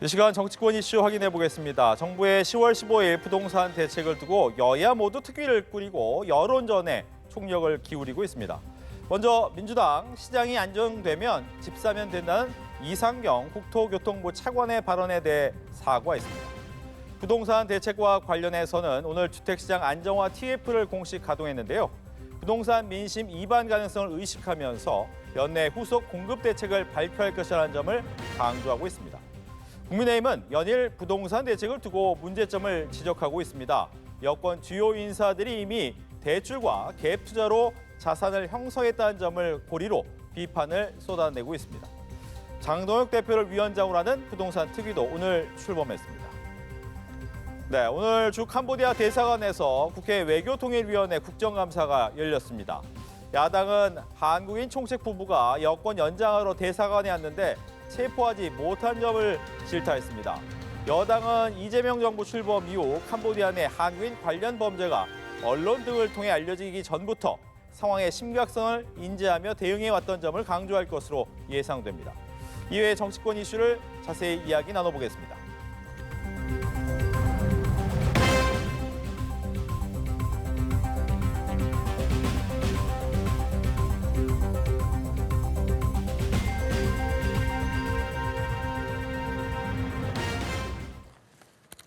이 시간 정치권 이슈 확인해 보겠습니다. 정부의 10월 15일 부동산 대책을 두고 여야 모두 특위를 꾸리고 여론전에 총력을 기울이고 있습니다. 먼저 민주당 시장이 안정되면 집 사면 된다는 이상경 국토교통부 차관의 발언에 대해 사과했습니다. 부동산 대책과 관련해서는 오늘 주택시장 안정화 TF를 공식 가동했는데요. 부동산 민심 이반 가능성을 의식하면서 연내 후속 공급 대책을 발표할 것이라는 점을 강조하고 있습니다. 국민의힘은 연일 부동산 대책을 두고 문제점을 지적하고 있습니다. 여권 주요 인사들이 이미 대출과 갭 투자로 자산을 형성했다는 점을 고리로 비판을 쏟아내고 있습니다. 장동혁 대표를 위원장으로 하는 부동산 특위도 오늘 출범했습니다. 네, 오늘 주 캄보디아 대사관에서 국회 외교통일위원회 국정감사가 열렸습니다. 야당은 한국인 총책 부부가 여권 연장하러 대사관에 왔는데 체포하지 못한 점을 질타했습니다. 여당은 이재명 정부 출범 이후 캄보디아 내 한국인 관련 범죄가 언론 등을 통해 알려지기 전부터 상황의 심각성을 인지하며 대응해왔던 점을 강조할 것으로 예상됩니다. 이외의 정치권 이슈를 자세히 이야기 나눠보겠습니다.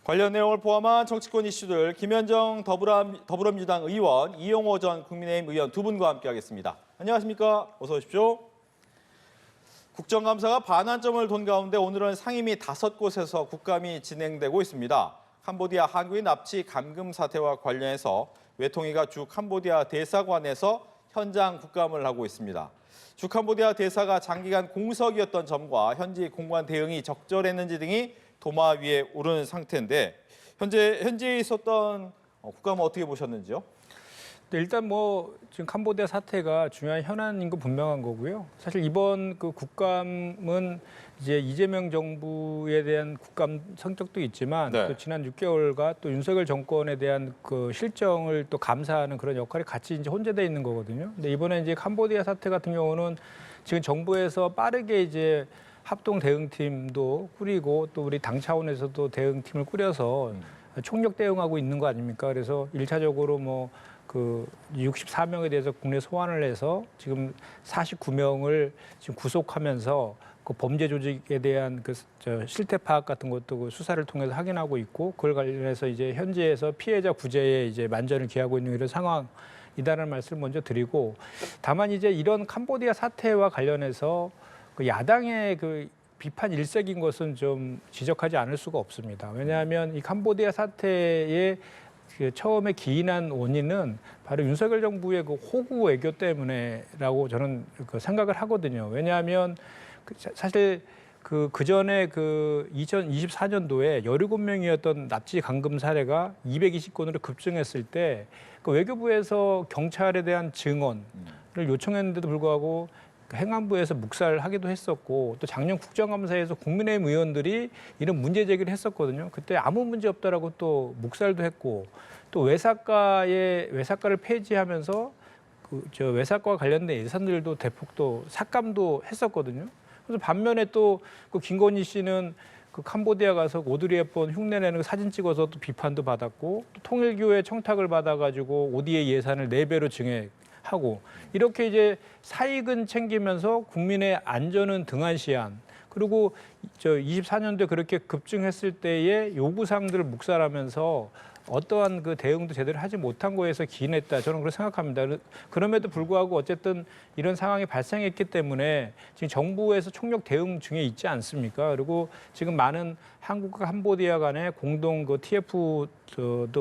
관련 내용을 포함한 정치권 이슈들 김현정 더불어민주당 의원, 이용호 전 국민의힘 의원 두 분과 함께하겠습니다. 안녕하십니까? 어서 오십시오. 국정감사가 반환점을 돈 가운데 오늘은 상임위 5곳에서 국감이 진행되고 있습니다. 캄보디아 한국인 납치 감금 사태와 관련해서 외통위가 주 캄보디아 대사관에서 현장 국감을 하고 있습니다. 주 캄보디아 대사가 장기간 공석이었던 점과 현지 공관 대응이 적절했는지 등이 도마 위에 오른 상태인데 현지에 있었던 국감은 어떻게 보셨는지요? 네, 일단 지금 캄보디아 사태가 중요한 현안인 거 분명한 거고요. 사실 이번 그 국감은 이제 이재명 정부에 대한 국감 성격도 있지만 네. 또 지난 6개월과 또 윤석열 정권에 대한 그 실정을 또 감사하는 그런 역할이 같이 이제 혼재돼 있는 거거든요. 근데 이번에 이제 캄보디아 사태 같은 경우는 지금 정부에서 빠르게 이제 합동 대응팀도 꾸리고 또 우리 당 차원에서도 대응팀을 꾸려서 총력 대응하고 있는 거 아닙니까? 그래서 1차적으로 그 64명에 대해서 국내 소환을 해서 지금 49명을 지금 구속하면서 그 범죄 조직에 대한 그 실태 파악 같은 것도 그 수사를 통해서 확인하고 있고 그걸 관련해서 이제 현지에서 피해자 구제에 이제 만전을 기하고 있는 이런 상황이다라는 말씀을 먼저 드리고 다만 이제 이런 캄보디아 사태와 관련해서 그 야당의 그 비판 일색인 것은 좀 지적하지 않을 수가 없습니다. 왜냐하면 이 캄보디아 사태의 그 처음에 기인한 원인은 바로 윤석열 정부의 그 호구 외교 때문에라고 저는 그 생각을 하거든요. 왜냐하면 사실 그 전에 그 2024년도에 17명이었던 납치 감금 사례가 220건으로 급증했을 때 그 외교부에서 경찰에 대한 증언을 요청했는데도 불구하고 행안부에서 묵살하기도 했었고 또 작년 국정감사에서 국민의힘 의원들이 이런 문제 제기를 했었거든요. 그때 아무 문제 없다라고 또 묵살도 했고 또 외사과를 폐지하면서 외사과와 관련된 예산들도 대폭 또 삭감도 했었거든요. 그래서 반면에 또 그 김건희 씨는 그 캄보디아 가서 오드리 헵번 흉내내는 사진 찍어서 또 비판도 받았고 또 통일교회 청탁을 받아가지고 ODA 예산을 4배로 증액하고 이렇게 이제 사익은 챙기면서 국민의 안전은 등한시한 그리고 24년도에 그렇게 급증했을 때의 요구사항들을 묵살하면서 어떠한 그 대응도 제대로 하지 못한 거에서 기인했다. 저는 그렇게 생각합니다. 그럼에도 불구하고 어쨌든 이런 상황이 발생했기 때문에 지금 정부에서 총력 대응 중에 있지 않습니까? 그리고 지금 많은 한국과 캄보디아 간의 공동 그 TF도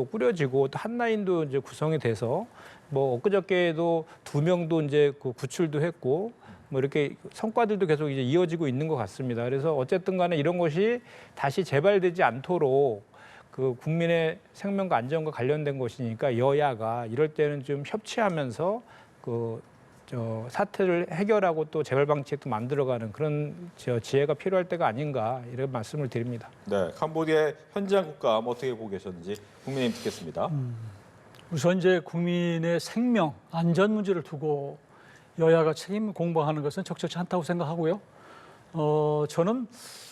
꾸려지고 또 한라인도 이제 구성이 돼서 엊그저께도 2명도 이제 그 구출도 했고 이렇게 성과들도 계속 이제 이어지고 있는 것 같습니다. 그래서 어쨌든 간에 이런 것이 다시 재발되지 않도록 그 국민의 생명과 안전과 관련된 것이니까 여야가 이럴 때는 좀 협치하면서 사태를 해결하고 또 재발 방책도 만들어가는 그런 지혜가 필요할 때가 아닌가 이런 말씀을 드립니다. 네, 캄보디아 현장 국감 어떻게 보고 계셨는지 국민의힘 듣겠습니다. 우선 이제 국민의 생명, 안전 문제를 두고 여야가 책임 공방하는 것은 적절치 않다고 생각하고요. 저는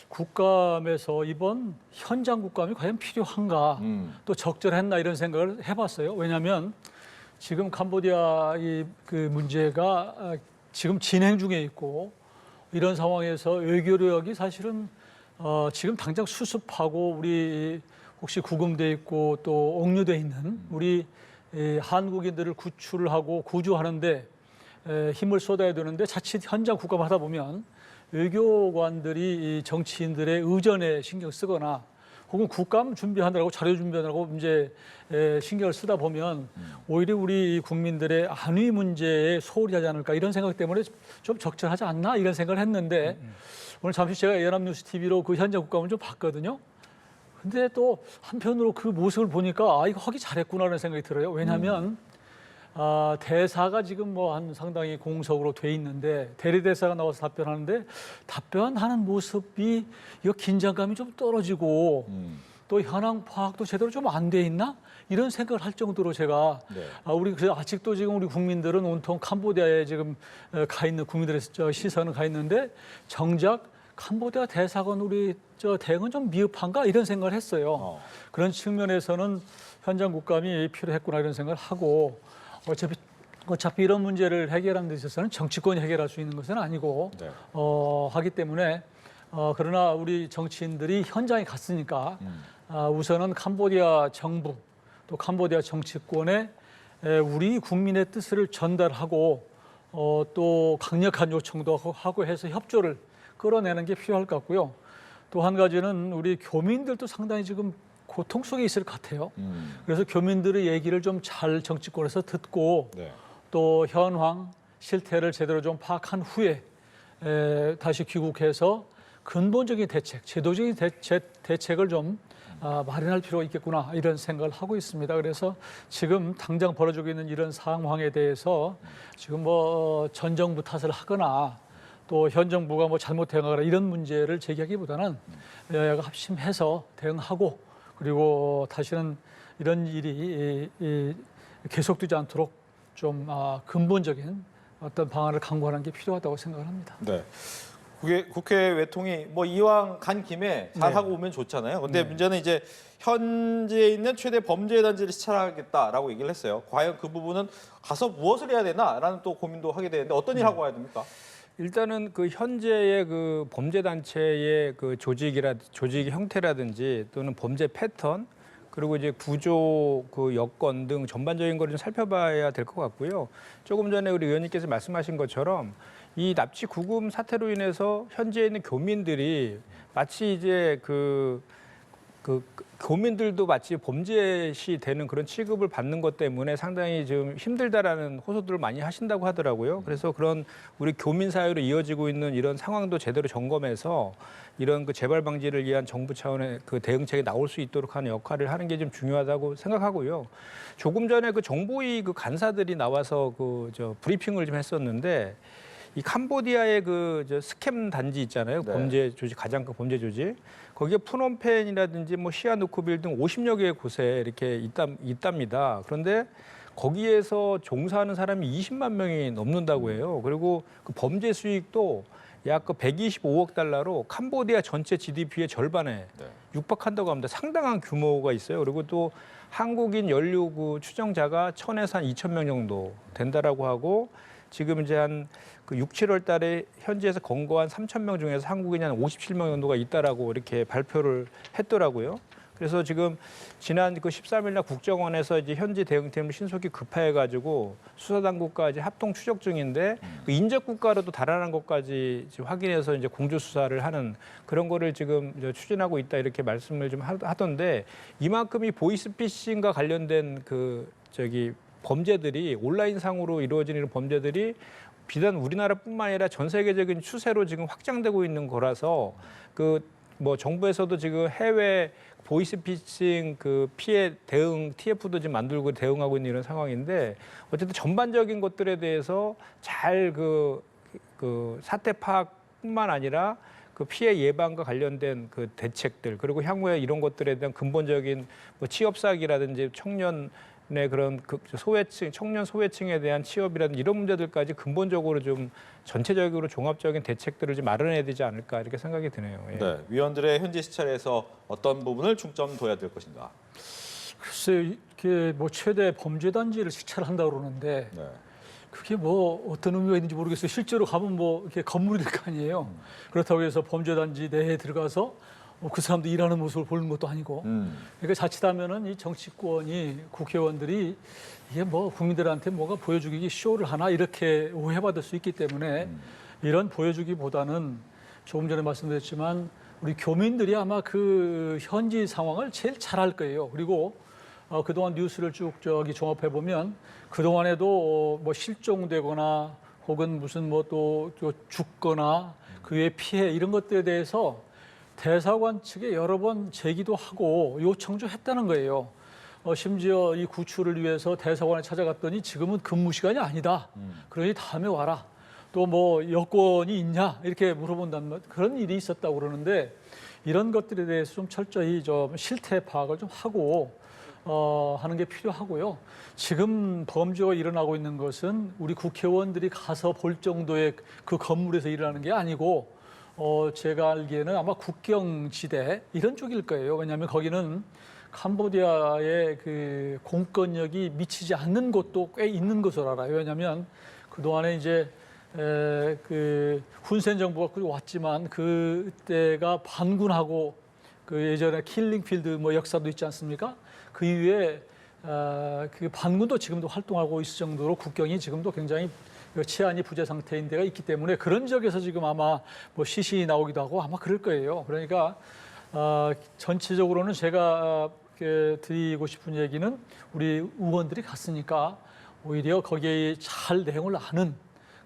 국감에서 이번 현장 국감이 과연 필요한가, 또 적절했나 이런 생각을 해봤어요. 왜냐하면 지금 캄보디아 그 문제가 지금 진행 중에 있고 이런 상황에서 외교력이 사실은 지금 당장 수습하고 우리 혹시 구금돼 있고 또 억류돼 있는 우리 한국인들을 구출하고 구조하는데 힘을 쏟아야 되는데 자칫 현장 국감하다 보면 외교관들이 이 정치인들의 의전에 신경 쓰거나 혹은 국감 준비하느라고 자료 준비하느라고 이제 신경을 쓰다 보면 오히려 우리 국민들의 안위 문제에 소홀히 하지 않을까 이런 생각 때문에 좀 적절하지 않나 이런 생각을 했는데 오늘 잠시 제가 연합뉴스 TV로 그 현장 국감을 좀 봤거든요. 근데 또 한편으로 그 모습을 보니까 이거 하기 잘했구나라는 생각이 들어요. 왜냐하면 대사가 지금 뭐 한 상당히 공석으로 돼 있는데 대리대사가 나와서 답변하는데 답변하는 모습이 이거 긴장감이 좀 떨어지고 또 현황 파악도 제대로 좀 안 돼 있나 이런 생각을 할 정도로 제가 우리 아직도 지금 우리 국민들은 온통 캄보디아에 지금 가 있는 국민들의 시선은 가 있는데 정작 캄보디아 대사관 우리 대응은 좀 미흡한가 이런 생각을 했어요. 그런 측면에서는 현장 국감이 필요했구나 이런 생각을 하고 어차피 이런 문제를 해결하는 데 있어서는 정치권이 해결할 수 있는 것은 아니고 하기 때문에 그러나 우리 정치인들이 현장에 갔으니까 우선은 캄보디아 정부 또 캄보디아 정치권에 우리 국민의 뜻을 전달하고 또 강력한 요청도 하고 해서 협조를 끌어내는 게 필요할 것 같고요. 또 한 가지는 우리 교민들도 상당히 지금 고통 속에 있을 것 같아요. 그래서 교민들의 얘기를 좀 잘 정치권에서 듣고 또 현황, 실태를 제대로 좀 파악한 후에 다시 귀국해서 근본적인 대책, 제도적인 대책을 좀 마련할 필요가 있겠구나 이런 생각을 하고 있습니다. 그래서 지금 당장 벌어지고 있는 이런 상황에 대해서 지금 뭐 전 정부 탓을 하거나 또 현 정부가 뭐 잘못 대응하거나 이런 문제를 제기하기보다는 여야가 합심해서 대응하고 그리고 다시는 이런 일이 계속되지 않도록 좀 근본적인 어떤 방안을 강구하는 게 필요하다고 생각을 합니다. 네. 국회 외통이 뭐 이왕 간 김에 잘 하고 오면 좋잖아요. 근데 문제는 이제 현지에 있는 최대 범죄 단지를 시찰하겠다라고 얘기를 했어요. 과연 그 부분은 가서 무엇을 해야 되나라는 또 고민도 하게 되는데 어떤 일 하고 와야 됩니까? 일단은 그 현재의 그 범죄 단체의 그 조직 형태라든지 또는 범죄 패턴 그리고 이제 구조 그 여건 등 전반적인 걸 좀 살펴봐야 될 것 같고요. 조금 전에 우리 의원님께서 말씀하신 것처럼 이 납치 구금 사태로 인해서 현지에 있는 교민들이 마치 이제 그 교민들도 마치 범죄시 되는 그런 취급을 받는 것 때문에 상당히 좀 힘들다라는 호소들을 많이 하신다고 하더라고요. 그래서 그런 우리 교민 사회로 이어지고 있는 이런 상황도 제대로 점검해서 이런 그 재발 방지를 위한 정부 차원의 그 대응책이 나올 수 있도록 하는 역할을 하는 게 좀 중요하다고 생각하고요. 조금 전에 그 정보위 그 간사들이 나와서 브리핑을 좀 했었는데 이 캄보디아의 그 스캠 단지 있잖아요. 범죄 조직 가장 큰 범죄 조직. 거기에 푸놈펜이라든지 뭐 시아누쿠빌 등 50여 개의 곳에 이렇게 있답니다. 그런데 거기에서 종사하는 사람이 20만 명이 넘는다고 해요. 그리고 그 범죄 수익도 약 125억 달러로 캄보디아 전체 GDP의 절반에 육박한다고 합니다. 상당한 규모가 있어요. 그리고 또 한국인 연료 그 추정자가 1,000에서 한 2,000명 정도 된다라고 하고 지금 이제 한 그 6, 7월 달에 현지에서 검거한 3,000명 중에서 한국인이 한 57명 정도가 있다라고 이렇게 발표를 했더라고요. 그래서 지금 지난 그 13일 날 국정원에서 이제 현지 대응팀을 신속히 급파해가지고 수사당국과 이제 합동 추적 중인데 그 인접 국가로도 달아난 것까지 확인해서 이제 공조 수사를 하는 그런 거를 지금 추진하고 있다 이렇게 말씀을 좀 하던데 이만큼이 보이스피싱과 관련된 범죄들이 온라인상으로 이루어지는 이런 범죄들이 비단 우리나라뿐만 아니라 전 세계적인 추세로 지금 확장되고 있는 거라서 뭐 정부에서도 지금 해외 보이스피싱 그 피해 대응 TF도 지금 만들고 대응하고 있는 이런 상황인데 어쨌든 전반적인 것들에 대해서 잘 그 사태 파악뿐만 아니라 그 피해 예방과 관련된 그 대책들 그리고 향후에 이런 것들에 대한 근본적인 뭐 취업 사기라든지 청년 그런 소외층, 청년 소외층에 대한 취업이라든지 이런 문제들까지 근본적으로 좀 전체적으로 종합적인 대책들을 좀 마련해야 되지 않을까 이렇게 생각이 드네요. 예. 네, 위원들의 현지 시찰에서 어떤 부분을 중점 둬야 될 것인가? 글쎄, 이게 뭐 최대 범죄 단지를 시찰한다고 그러는데 네. 그게 뭐 어떤 의미가 있는지 모르겠어요. 실제로 가면 뭐 이렇게 건물이 될 거 아니에요. 그렇다고 해서 범죄 단지 내에 들어가서 그 사람들 일하는 모습을 보는 것도 아니고. 그러니까 자칫하면은 이 정치권이 국회의원들이 이게 뭐 국민들한테 뭐가 보여주기 쇼를 하나 이렇게 오해받을 수 있기 때문에 이런 보여주기보다는 조금 전에 말씀드렸지만 우리 교민들이 아마 그 현지 상황을 제일 잘 알 거예요. 그리고 그동안 뉴스를 쭉 종합해 보면 그동안에도 뭐 실종되거나 혹은 무슨 뭐 또 죽거나 그 외 피해 이런 것들에 대해서 대사관 측에 여러 번 제기도 하고 요청도 했다는 거예요. 심지어 이 구출을 위해서 대사관에 찾아갔더니 지금은 근무 시간이 아니다. 그러니 다음에 와라. 또 뭐 여권이 있냐 이렇게 물어본다는 그런 일이 있었다고 그러는데 이런 것들에 대해서 좀 철저히 좀 실태 파악을 좀 하고 하는 게 필요하고요. 지금 범죄가 일어나고 있는 것은 우리 국회의원들이 가서 볼 정도의 그 건물에서 일어나는 게 아니고 제가 알기에는 아마 국경지대 이런 쪽일 거예요. 왜냐하면 거기는 캄보디아의 그 공권력이 미치지 않는 곳도 꽤 있는 것으로 알아요. 왜냐하면 그동안에 이제 그 훈센 정부가 왔지만 그때가 반군하고 그 예전에 킬링필드 뭐 역사도 있지 않습니까? 그 이후에 그 반군도 지금도 활동하고 있을 정도로 국경이 지금도 굉장히 치안이 부재 상태인 데가 있기 때문에 그런 지역에서 지금 아마 뭐 시신이 나오기도 하고 아마 그럴 거예요. 그러니까 전체적으로는 제가 드리고 싶은 얘기는 우리 의원들이 갔으니까 오히려 거기에 잘 내용을 아는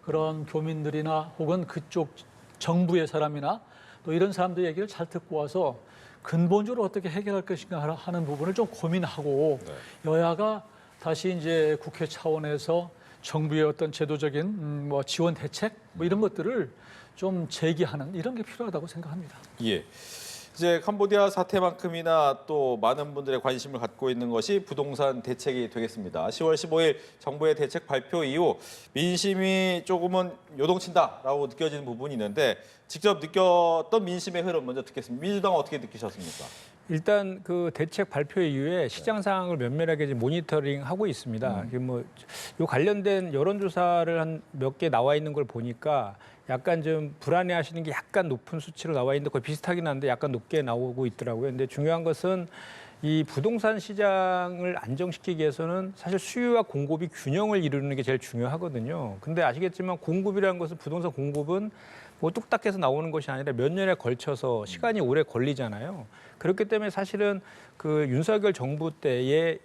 그런 교민들이나 혹은 그쪽 정부의 사람이나 또 이런 사람들 얘기를 잘 듣고 와서 근본적으로 어떻게 해결할 것인가 하는 부분을 좀 고민하고 여야가 다시 이제 국회 차원에서 정부의 어떤 제도적인 뭐 지원 대책 뭐 이런 것들을 좀 제기하는 이런 게 필요하다고 생각합니다. 예. 이제 캄보디아 사태만큼이나 또 많은 분들의 관심을 갖고 있는 것이 부동산 대책이 되겠습니다. 10월 15일 정부의 대책 발표 이후 민심이 조금은 요동친다라고 느껴지는 부분이 있는데 직접 느꼈던 민심의 흐름 먼저 듣겠습니다. 민주당은 어떻게 느끼셨습니까? 일단 그 대책 발표 이후에 시장 상황을 면밀하게 이제 모니터링하고 있습니다. 뭐 요 관련된 여론조사를 한 몇 개 나와 있는 걸 보니까 약간 좀 불안해하시는 게 약간 높은 수치로 나와 있는데 거의 비슷하긴 한데 약간 높게 나오고 있더라고요. 근데 중요한 것은 이 부동산 시장을 안정시키기 위해서는 사실 수요와 공급이 균형을 이루는 게 제일 중요하거든요. 근데 아시겠지만 공급이라는 것은 부동산 공급은 뭐 뚝딱해서 나오는 것이 아니라 몇 년에 걸쳐서 시간이 오래 걸리잖아요. 그렇기 때문에 사실은 그 윤석열 정부 때의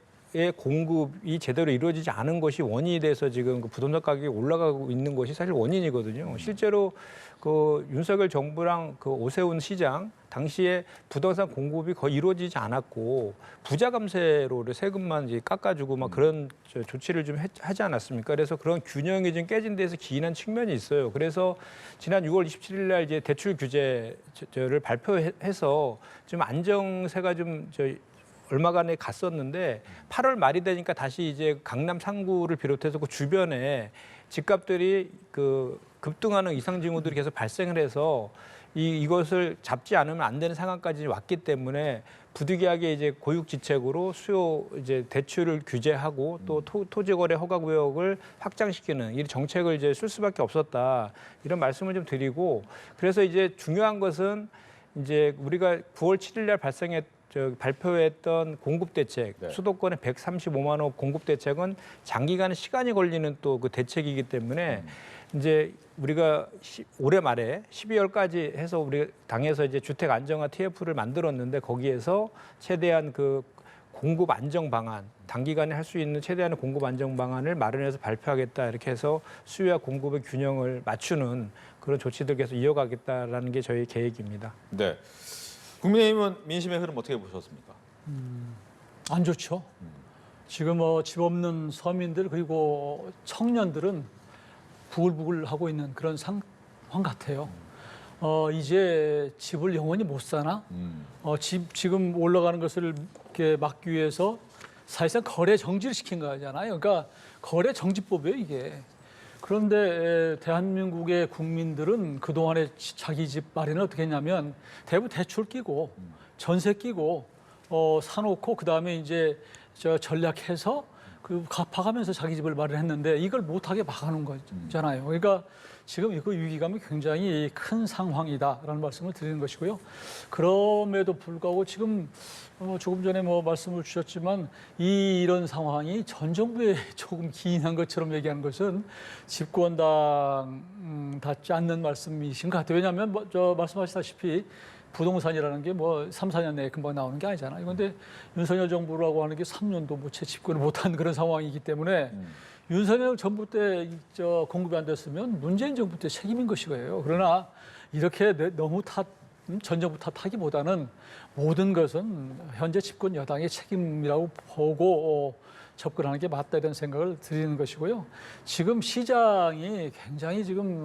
공급이 제대로 이루어지지 않은 것이 원인이 돼서 지금 그 부동산 가격이 올라가고 있는 것이 사실 원인이거든요. 실제로 그 윤석열 정부랑 그 오세훈 시장 당시에 부동산 공급이 거의 이루어지지 않았고 부자 감세로 세금만 이제 깎아주고 막 그런 조치를 좀 하지 않았습니까? 그래서 그런 균형이 좀 깨진 데서 기인한 측면이 있어요. 그래서 지난 6월 27일 날 이제 대출 규제를 발표해서 좀 안정세가 좀 얼마간에 갔었는데 8월 말이 되니까 다시 이제 강남 3구를 비롯해서 그 주변에 집값들이 그 급등하는 이상 징후들이 계속 발생을 해서 이것을 잡지 않으면 안 되는 상황까지 왔기 때문에 부득이하게 이제 고육지책으로 수요 이제 대출을 규제하고 또 토지거래 허가 구역을 확장시키는 이 정책을 이제 쓸 수밖에 없었다 이런 말씀을 좀 드리고 그래서 이제 중요한 것은 이제 우리가 9월 7일 날 발표했던 공급 대책, 수도권의 135만 호 공급 대책은 장기간의 시간이 걸리는 또 그 대책이기 때문에 이제 우리가 올해 말에 12월까지 해서 우리 당에서 이제 주택 안정화 TF를 만들었는데 거기에서 최대한 그 공급 안정 방안, 단기간에 할 수 있는 최대한의 공급 안정 방안을 마련해서 발표하겠다 이렇게 해서 수요와 공급의 균형을 맞추는 그런 조치들 계속 이어가겠다라는 게 저희 계획입니다. 네. 국민의힘은 민심의 흐름 어떻게 보셨습니까? 안 좋죠. 지금 집 없는 서민들 그리고 청년들은 부글부글하고 있는 그런 상황 같아요. 이제 집을 영원히 못 사나? 지금 올라가는 것을 이렇게 막기 위해서 사실상 거래 정지를 시킨 거잖아요. 그러니까 거래 정지법이에요, 이게. 그런데 대한민국의 국민들은 그동안에 자기 집 마련을 어떻게 했냐면 대부분 대출 끼고 전세 끼고 사놓고 그다음에 이제 전략해서 그 갚아가면서 자기 집을 마련했는데 이걸 못하게 막아놓은 거잖아요. 그러니까 지금 이거 위기감이 굉장히 큰 상황이다라는 말씀을 드리는 것이고요. 그럼에도 불구하고 지금 조금 전에 뭐 말씀을 주셨지만 이런 상황이 전 정부에 조금 기인한 것처럼 얘기하는 것은 집권당 닿지 않는 말씀이신 것 같아요. 왜냐하면 말씀하시다시피 부동산이라는 게 뭐 3, 4년 내에 금방 나오는 게 아니잖아요. 그런데 윤석열 정부라고 하는 게 3년도 뭐 채 집권을 못한 그런 상황이기 때문에 윤석열 정부 때 공급이 안 됐으면 문재인 정부 때 책임인 것이고요. 그러나 이렇게 너무 전 정부 탓하기보다는 모든 것은 현재 집권 여당의 책임이라고 보고 접근하는 게 맞다 이런 생각을 드리는 것이고요. 지금 시장이 굉장히 지금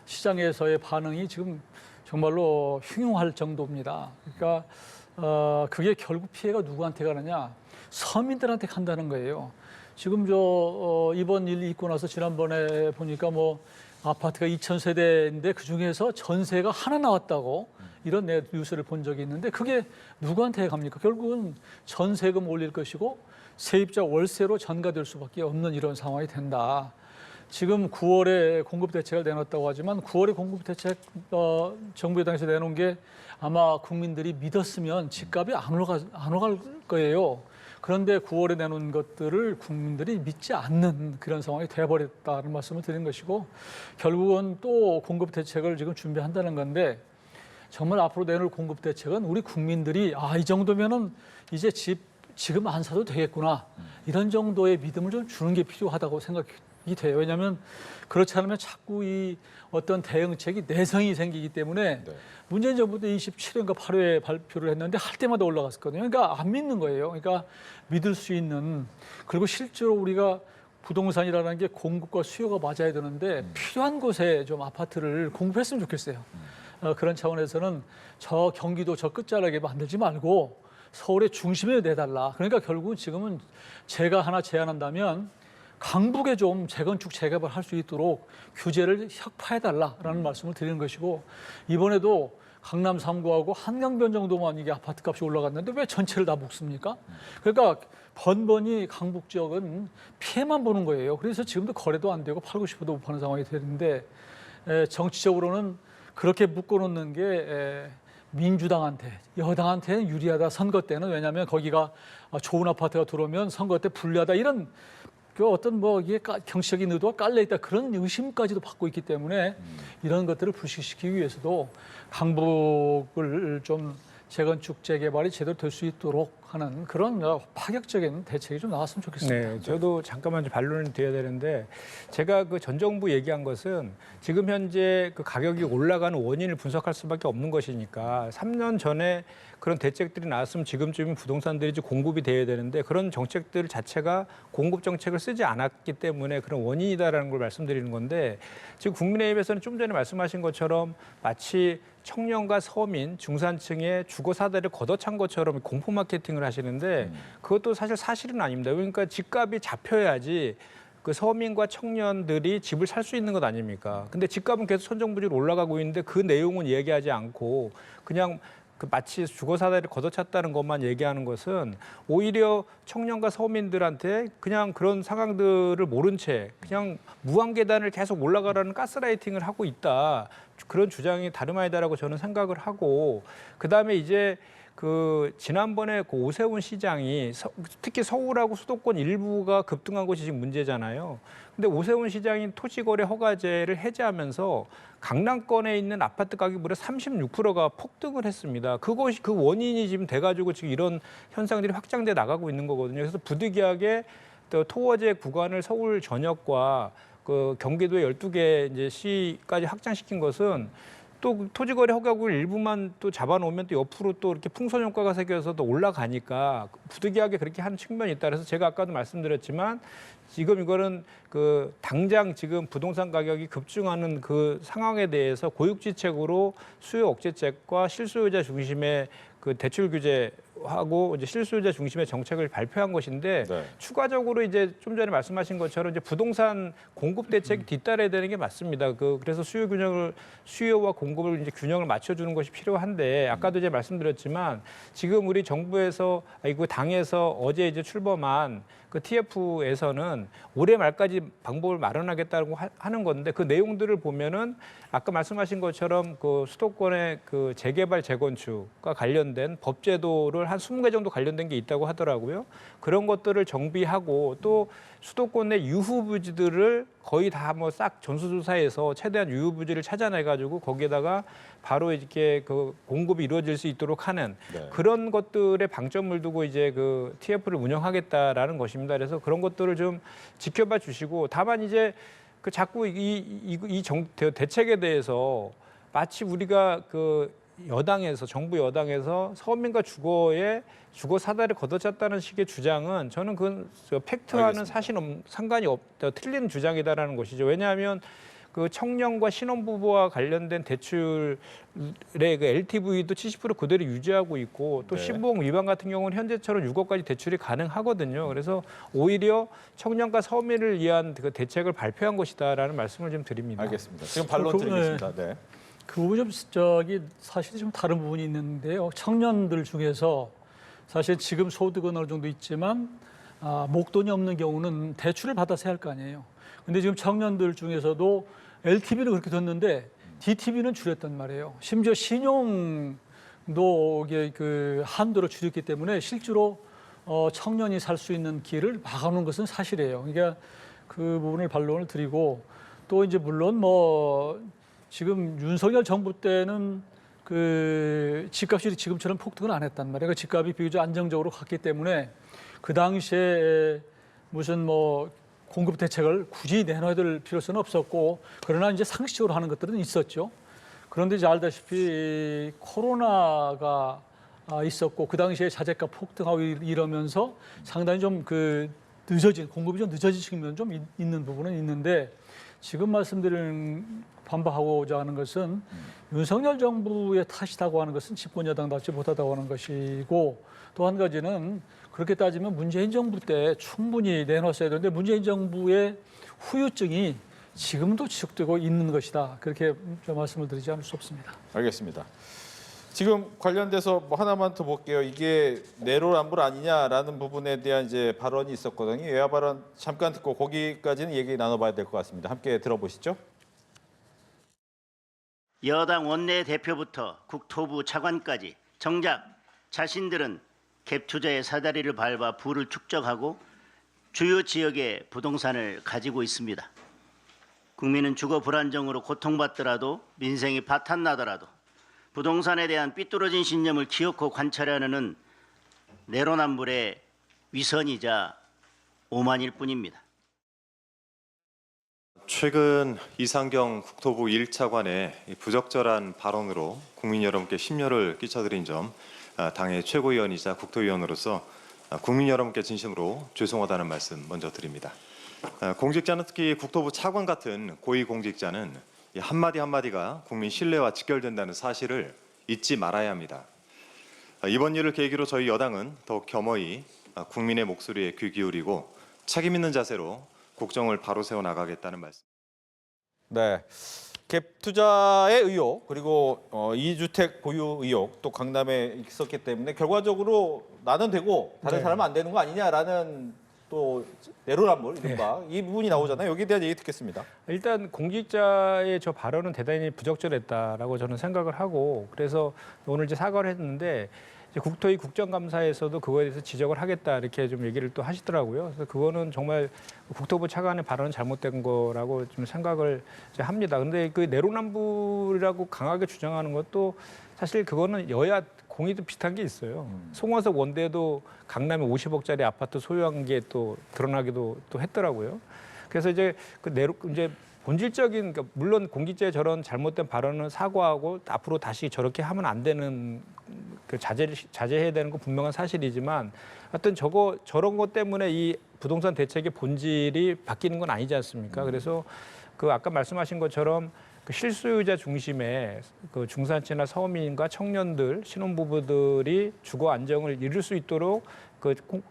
시장에서의 반응이 지금 정말로 흉흉할 정도입니다. 그러니까 그게 결국 피해가 누구한테 가느냐? 서민들한테 간다는 거예요. 지금 이번 일 있고 나서 지난번에 보니까 뭐 아파트가 2,000세대인데 그 중에서 전세가 하나 나왔다고 이런 뉴스를 본 적이 있는데 그게 누구한테 갑니까? 결국은 전세금 올릴 것이고 세입자 월세로 전가될 수밖에 없는 이런 상황이 된다. 지금 9월에 공급 대책을 내놨다고 하지만 9월에 공급 대책 정부 여당에서 내놓은 게 아마 국민들이 믿었으면 집값이 안 올라갈 거예요. 그런데 9월에 내놓은 것들을 국민들이 믿지 않는 그런 상황이 되어버렸다는 말씀을 드린 것이고 결국은 또 공급 대책을 지금 준비한다는 건데 정말 앞으로 내놓을 공급 대책은 우리 국민들이 이 정도면은 이제 지금 안 사도 되겠구나 이런 정도의 믿음을 좀 주는 게 필요하다고 생각이 돼요. 왜냐하면 그렇지 않으면 자꾸 이 어떤 대응책이 내성이 생기기 때문에 문재인 정부 때 27회인가 8회 발표를 했는데 할 때마다 올라갔었거든요. 그러니까 안 믿는 거예요. 그러니까 믿을 수 있는 그리고 실제로 우리가 부동산이라는 게 공급과 수요가 맞아야 되는데 필요한 곳에 좀 아파트를 공급했으면 좋겠어요. 그런 차원에서는 저 경기도 저 끝자락에 만들지 말고 서울의 중심에 내달라. 그러니까 결국은 지금은 제가 하나 제안한다면 강북에 좀 재건축 재개발 할 수 있도록 규제를 혁파해달라라는 말씀을 드리는 것이고 이번에도 강남 3구하고 한강변 정도만 이게 아파트 값이 올라갔는데 왜 전체를 다 묶습니까? 그러니까 번번이 강북 지역은 피해만 보는 거예요. 그래서 지금도 거래도 안 되고 팔고 싶어도 못 파는 상황이 되는데 정치적으로는 그렇게 묶어놓는 게 민주당한테, 여당한테는 유리하다. 선거 때는 왜냐하면 거기가 좋은 아파트가 들어오면 선거 때 불리하다. 이런 그 어떤 이게 경시적인 의도가 깔려 있다 그런 의심까지도 받고 있기 때문에 이런 것들을 불식시키기 위해서도 강북을 좀 재건축 재개발이 제대로 될 수 있도록 하는 그런 파격적인 대책이 좀 나왔으면 좋겠습니다. 네, 저도 잠깐만 좀 반론을 드려야 되는데 제가 그 전 정부 얘기한 것은 지금 현재 그 가격이 올라가는 원인을 분석할 수밖에 없는 것이니까 3년 전에 그런 대책들이 나왔으면 지금쯤은 부동산들이 이제 공급이 돼야 되는데 그런 정책들 자체가 공급 정책을 쓰지 않았기 때문에 그런 원인이다라는 걸 말씀드리는 건데 지금 국민의힘에서는 좀 전에 말씀하신 것처럼 마치 청년과 서민, 중산층의 주거 사다리를 걷어찬 것처럼 공포 마케팅을 하시는데 그것도 사실은 아닙니다. 그러니까 집값이 잡혀야지 그 서민과 청년들이 집을 살 수 있는 것 아닙니까? 근데 집값은 계속 천정부지로 올라가고 있는데 그 내용은 얘기하지 않고 그냥 그 마치 주거 사다리를 걷어찼다는 것만 얘기하는 것은 오히려 청년과 서민들한테 그냥 그런 상황들을 모른 채 그냥 무한계단을 계속 올라가라는 가스라이팅을 하고 있다. 그런 주장이 다름 아니다라고 저는 생각을 하고 그다음에 이제 그 지난번에 그 오세훈 시장이 특히 서울하고 수도권 일부가 급등한 것이 지금 문제잖아요. 근데 오세훈 시장이 토지거래 허가제를 해제하면서 강남권에 있는 아파트 가격이 무려 36%가 폭등을 했습니다. 그것이 그 원인이 지금 돼가지고 지금 이런 현상들이 확장돼 나가고 있는 거거든요. 그래서 부득이하게 또 토어제 구간을 서울 전역과 그 경기도의 12개 이제 시까지 확장시킨 것은 또 토지거래 허가구를 일부만 또 잡아놓으면 또 옆으로 또 이렇게 풍선효과가 생겨서 또 올라가니까 부득이하게 그렇게 하는 측면이 있다. 그래서 제가 아까도 말씀드렸지만 지금 이거는 그 당장 지금 부동산 가격이 급증하는 그 상황에 대해서 고육지책으로 수요 억제책과 실수요자 중심의 그 대출 규제 하고 이제 실수요자 중심의 정책을 발표한 것인데 네. 추가적으로 이제 좀 전에 말씀하신 것처럼 이제 부동산 공급 대책이 뒤따라야 되는 게 맞습니다. 그래서 수요와 공급을 이제 균형을 맞춰주는 것이 필요한데 아까도 이제 말씀드렸지만 지금 우리 정부에서 당에서 어제 이제 출범한 그 TF에서는 올해 말까지 방법을 마련하겠다고 하는 건데 그 내용들을 보면은 아까 말씀하신 것처럼 그 수도권의 그 재개발 재건축과 관련된 법제도를 한 20개 정도 관련된 게 있다고 하더라고요. 그런 것들을 정비하고 또 수도권 내 유후부지들을 거의 다 뭐 싹 전수조사해서 최대한 유후부지를 찾아내가지고 거기에다가 바로 이렇게 그 공급이 이루어질 수 있도록 하는 네. 그런 것들에 방점을 두고 이제 그 TF를 운영하겠다라는 것입니다. 그래서 그런 것들을 좀 지켜봐 주시고 다만 이제 그 자꾸 이 대책에 대해서 마치 우리가 그 정부 여당에서 서민과 주거 사다리를 걷어찼다는 식의 주장은 저는 그건 팩트와는 사실 상관이 없다, 틀린 주장이다라는 것이죠. 왜냐하면 그 청년과 신혼부부와 관련된 대출의 그 LTV도 70% 그대로 유지하고 있고 또 네. 신부금 위반 같은 경우는 현재처럼 6억까지 대출이 가능하거든요. 그래서 오히려 청년과 서민을 위한 그 대책을 발표한 것이다라는 말씀을 좀 드립니다. 알겠습니다. 지금 반론 드리겠습니다. 네. 그 부분 사실 좀 다른 부분이 있는데요. 청년들 중에서 사실 지금 소득은 어느 정도 있지만 목돈이 없는 경우는 대출을 받아서 해야 할 거 아니에요. 근데 지금 청년들 중에서도 LTV를 그렇게 뒀는데 DTV는 줄였단 말이에요. 심지어 신용도 이게 그 한도를 줄였기 때문에 실제로 청년이 살 수 있는 길을 막아놓은 것은 사실이에요. 그러니까 그 부분을 반론을 드리고 또 이제 물론 뭐 지금 윤석열 정부 때는 그 집값이 지금처럼 폭등은 안 했단 말이에요. 그 집값이 비교적 안정적으로 갔기 때문에 그 당시에 무슨 뭐 공급 대책을 굳이 내놔야 될 필요성은 없었고 그러나 이제 상식적으로 하는 것들은 있었죠. 그런데 이제 알다시피 코로나가 있었고 그 당시에 자재값 폭등하고 이러면서 상당히 좀 그 공급이 좀 늦어진 측면은 좀 있는 부분은 있는데 지금 말씀드린 반박하고자 하는 것은 윤석열 정부의 탓이라고 하는 것은 집권 여당답지 못하다고 하는 것이고 또 한 가지는 그렇게 따지면 문재인 정부 때 충분히 내놨어야 되는데 문재인 정부의 후유증이 지금도 지속되고 있는 것이다. 그렇게 좀 말씀을 드리지 않을 수 없습니다. 알겠습니다. 지금 관련돼서 뭐 하나만 더 볼게요. 이게 내로남불 아니냐라는 부분에 대한 이제 발언이 있었거든요. 외화 발언 잠깐 듣고 거기까지는 얘기 나눠봐야 될 것 같습니다. 함께 들어보시죠. 여당 원내대표부터 국토부 차관까지 정작 자신들은 갭 투자의 사다리를 밟아 부를 축적하고 주요 지역의 부동산을 가지고 있습니다. 국민은 주거 불안정으로 고통받더라도 민생이 파탄나더라도 부동산에 대한 삐뚤어진 신념을 기어코 관찰하는 내로남불의 위선이자 오만일 뿐입니다. 최근 이상경 국토부 1차관의 부적절한 발언으로 국민 여러분께 심려를 끼쳐드린 점 당의 최고위원이자 국토위원으로서 국민 여러분께 진심으로 죄송하다는 말씀 먼저 드립니다. 공직자는 특히 국토부 차관 같은 고위공직자는 이 한마디 한마디가 국민 신뢰와 직결된다는 사실을 잊지 말아야 합니다. 이번 일을 계기로 저희 여당은 더욱 겸허히 국민의 목소리에 귀 기울이고 책임 있는 자세로 국정을 바로 세워 나가겠다는 말씀. 네, 갭 투자의 의혹 그리고 2주택 보유 의혹 또 강남에 있었기 때문에 결과적으로 나는 되고 다른 네. 사람은 안 되는 거 아니냐라는 또 내로남불 이른바 이 부분이 나오잖아요. 여기에 대한 얘기 듣겠습니다. 일단 공직자의 저 발언은 대단히 부적절했다라고 저는 생각을 하고 그래서 오늘 이제 사과를 했는데 이제 국토위 국정감사에서도 그거에 대해서 지적을 하겠다 이렇게 좀 얘기를 또 하시더라고요. 그래서 그거는 정말 국토부 차관의 발언은 잘못된 거라고 좀 생각을 이제 합니다. 근데 그 내로남불이라고 강하게 주장하는 것도 사실 그거는 여야 공의도 비슷한 게 있어요. 송원석 원대도 강남에 50억짜리 아파트 소유한 게 또 드러나기도 또 했더라고요. 그래서 이제 이제 본질적인 그러니까 물론 공직자의 저런 잘못된 발언은 사과하고 앞으로 다시 저렇게 하면 안 되는 그 자제해야 되는 건 분명한 사실이지만 하여튼 저런 것 때문에 이 부동산 대책의 본질이 바뀌는 건 아니지 않습니까? 그래서 그 아까 말씀하신 것처럼 그 그 실소유자 중심의 그 중산층이나 서민과 청년들, 신혼부부들이 주거 안정을 이룰 수 있도록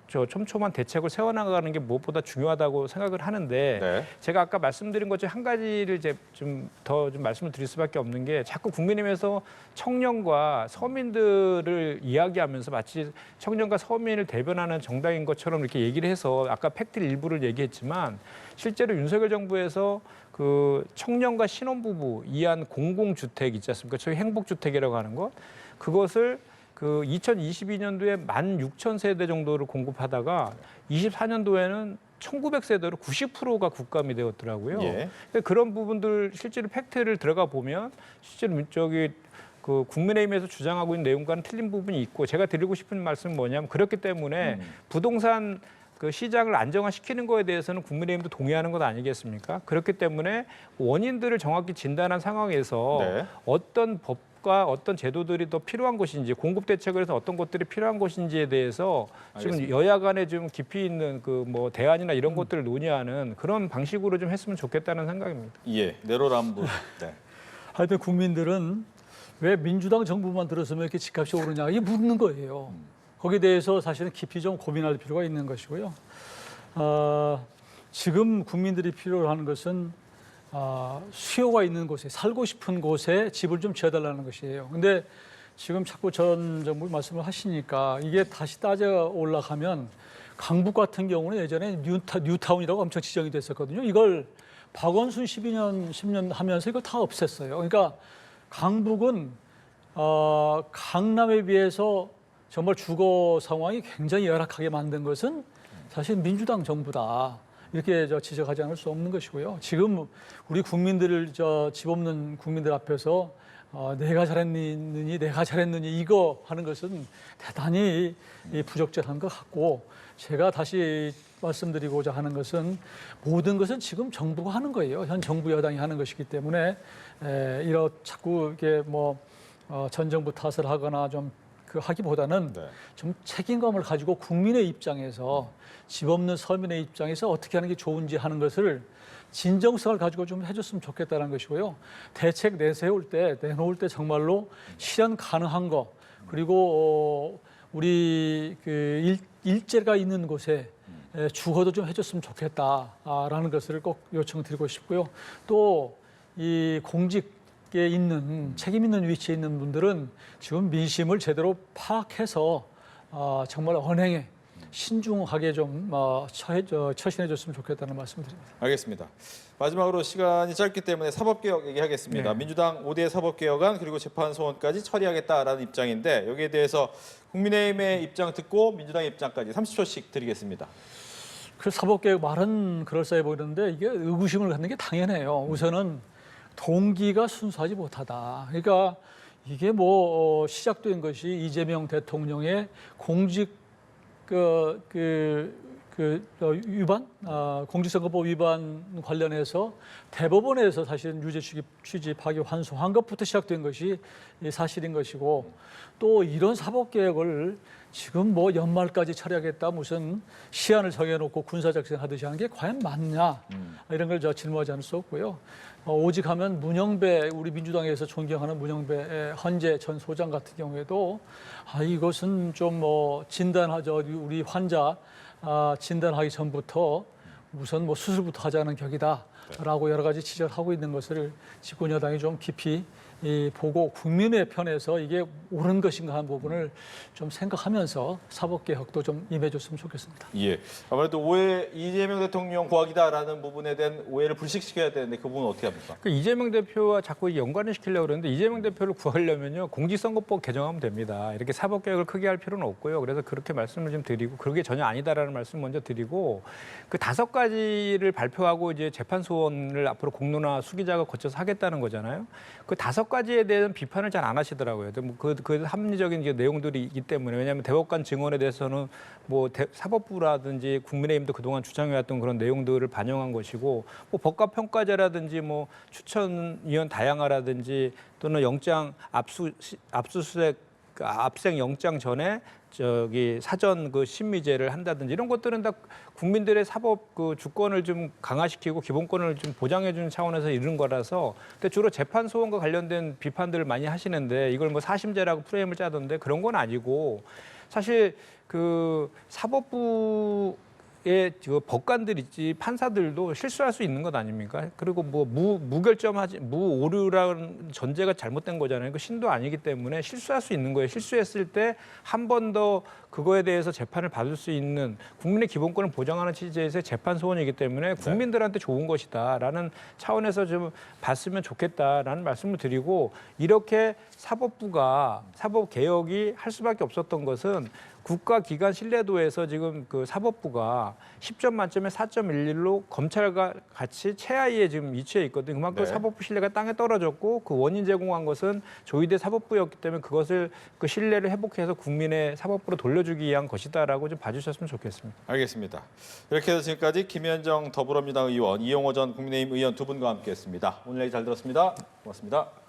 저 촘촘한 대책을 세워나가는 게 무엇보다 중요하다고 생각을 하는데 네. 제가 아까 말씀드린 것 중에 한 가지를 이제 좀 말씀을 드릴 수밖에 없는 게 자꾸 국민의힘에서 청년과 서민들을 이야기하면서 마치 청년과 서민을 대변하는 정당인 것처럼 이렇게 얘기를 해서 아까 팩트 일부를 얘기했지만 실제로 윤석열 정부에서 그 청년과 신혼부부 이한 공공주택 있지 않습니까? 저희 행복주택이라고 하는 것 그것을 그 2022년도에 16,000세대 정도를 공급하다가 24년도에는 1,900세대로 90%가 국감이 되었더라고요. 예. 그런 부분들 실제로 팩트를 들어가 보면 실제로 저기 그 국민의힘에서 주장하고 있는 내용과는 틀린 부분이 있고 제가 드리고 싶은 말씀은 뭐냐면 그렇기 때문에 부동산 그 시장을 안정화시키는 거에 대해서는 국민의힘도 동의하는 것 아니겠습니까? 그렇기 때문에 원인들을 정확히 진단한 상황에서 네. 어떤 법과 어떤 제도들이 더 필요한 것인지 공급 대책을 해서 어떤 것들이 필요한 것인지에 대해서 지금 알겠습니다. 여야 간에 좀 깊이 있는 그 뭐 대안이나 이런 것들을 논의하는 그런 방식으로 좀 했으면 좋겠다는 생각입니다. 예, 내로남불. 네. 하여튼 국민들은 왜 민주당 정부만 들었으면 이렇게 집값이 오르냐 이게 묻는 거예요. 거기에 대해서 사실은 깊이 좀 고민할 필요가 있는 것이고요. 지금 국민들이 필요로 하는 것은 수요가 있는 곳에 살고 싶은 곳에 집을 좀 지어달라는 것이에요. 근데 지금 자꾸 전 정부 말씀을 하시니까 이게 다시 따져 올라가면 강북 같은 경우는 예전에 뉴타운이라고 엄청 지정이 됐었거든요. 이걸 박원순 10년 하면서 이걸 다 없앴어요. 그러니까 강북은 강남에 비해서 정말 주거 상황이 굉장히 열악하게 만든 것은 사실 민주당 정부다. 이렇게 지적하지 않을 수 없는 것이고요. 지금 우리 국민들을 집 없는 국민들 앞에서 내가 잘했느니 이거 하는 것은 대단히 부적절한 것 같고 제가 다시 말씀드리고자 하는 것은 모든 것은 지금 정부가 하는 거예요. 현 정부 여당이 하는 것이기 때문에 자꾸 이게 전 정부 탓을 하거나 좀 하기보다는 네. 좀 책임감을 가지고 국민의 입장에서 집 없는 서민의 입장에서 어떻게 하는 게 좋은지 하는 것을 진정성을 가지고 좀 해줬으면 좋겠다는 것이고요. 대책 내놓을 때 정말로 실현 가능한 거 그리고 우리 그 일제가 있는 곳에 주거도 좀 해줬으면 좋겠다라는 것을 꼭 요청드리고 싶고요. 또 이 공직에 있는 책임 있는 위치에 있는 분들은 지금 민심을 제대로 파악해서 정말 언행에 신중하게 좀 처신해줬으면 좋겠다는 말씀드립니다. 알겠습니다. 마지막으로 시간이 짧기 때문에 사법개혁 얘기하겠습니다. 네. 민주당 5대 사법개혁안 그리고 재판소원까지 처리하겠다라는 입장인데 여기에 대해서 국민의힘의 입장 듣고 민주당의 입장까지 30초씩 드리겠습니다. 그 사법개혁 말은 그럴싸해 보이는데 이게 의구심을 갖는 게 당연해요. 우선은 동기가 순수하지 못하다. 그러니까 이게 시작된 것이 이재명 대통령의 공직 위반, 공직선거법 위반 관련해서 대법원에서 사실은 유죄 취지 파기 환송한 것부터 시작된 것이 사실인 것이고 또 이런 사법개혁을 지금 연말까지 처리하겠다 무슨 시한을 정해놓고 군사작전 하듯이 하는 게 과연 맞냐 이런 걸 질문하지 않을 수 없고요. 오직 하면 문영배 우리 민주당에서 존경하는 문영배 헌재 전 소장 같은 경우에도 이것은 좀 진단하죠. 우리 환자 진단하기 전부터 우선 수술부터 하자는 격이다라고 여러 가지 지적을 하고 있는 것을 집권 여당이 좀 깊이 보고 국민의 편에서 이게 옳은 것인가 하는 부분을 좀 생각하면서 사법개혁도 좀 임해줬으면 좋겠습니다. 예. 아무래도 이재명 대통령 고학이다라는 부분에 대한 오해를 불식시켜야 되는데 그 부분은 어떻게 합니까? 이재명 대표와 자꾸 연관을 시키려고 그러는데 이재명 대표를 구하려면요 공직선거법 개정하면 됩니다. 이렇게 사법개혁을 크게 할 필요는 없고요. 그래서 그렇게 말씀을 좀 드리고 그게 전혀 아니다라는 말씀 먼저 드리고 그 5가지를 발표하고 이제 재판소원을 앞으로 공론화 수기자가 거쳐서 하겠다는 거잖아요. 그 5가지에 대한 비판을 잘 안 하시더라고요. 그 합리적인 내용들이 있기 때문에 왜냐하면 대법관 증언에 대해서는 사법부라든지 국민의힘도 그동안 주장해왔던 그런 내용들을 반영한 것이고 법과평가제라든지 추천위원 다양화라든지 또는 영장 압수수색 그 압생 영장 전에 저기 사전 그 심의제를 한다든지 이런 것들은 다 국민들의 사법 그 주권을 좀 강화시키고 기본권을 좀 보장해 주는 차원에서 이런 거라서 근데 주로 재판 소원과 관련된 비판들을 많이 하시는데 이걸 뭐 사심제라고 프레임을 짜던데 그런 건 아니고 사실 그 사법부 의 그 법관들 있지 판사들도 실수할 수 있는 것 아닙니까? 그리고 뭐 무결점하지 무오류라는 전제가 잘못된 거잖아요. 그 신도 아니기 때문에 실수할 수 있는 거예요. 실수했을 때 한 번 더 그거에 대해서 재판을 받을 수 있는 국민의 기본권을 보장하는 취지에서의 재판 소원이기 때문에 국민들한테 좋은 것이다라는 차원에서 좀 봤으면 좋겠다라는 말씀을 드리고 이렇게 사법부가 사법 개혁이 할 수밖에 없었던 것은 국가기관 신뢰도에서 지금 그 사법부가 10점 만점에 4.11로 검찰과 같이 최하위에 지금 위치해 있거든요. 그만큼 네. 사법부 신뢰가 땅에 떨어졌고 그 원인 제공한 것은 조희대 사법부였기 때문에 그것을 그 신뢰를 회복해서 국민의 사법부로 돌려주기 위한 것이다라고 좀 봐주셨으면 좋겠습니다. 알겠습니다. 이렇게 해서 지금까지 김현정 더불어민주당 의원, 이용호 전 국민의힘 의원 두 분과 함께했습니다. 오늘 얘기 잘 들었습니다. 고맙습니다.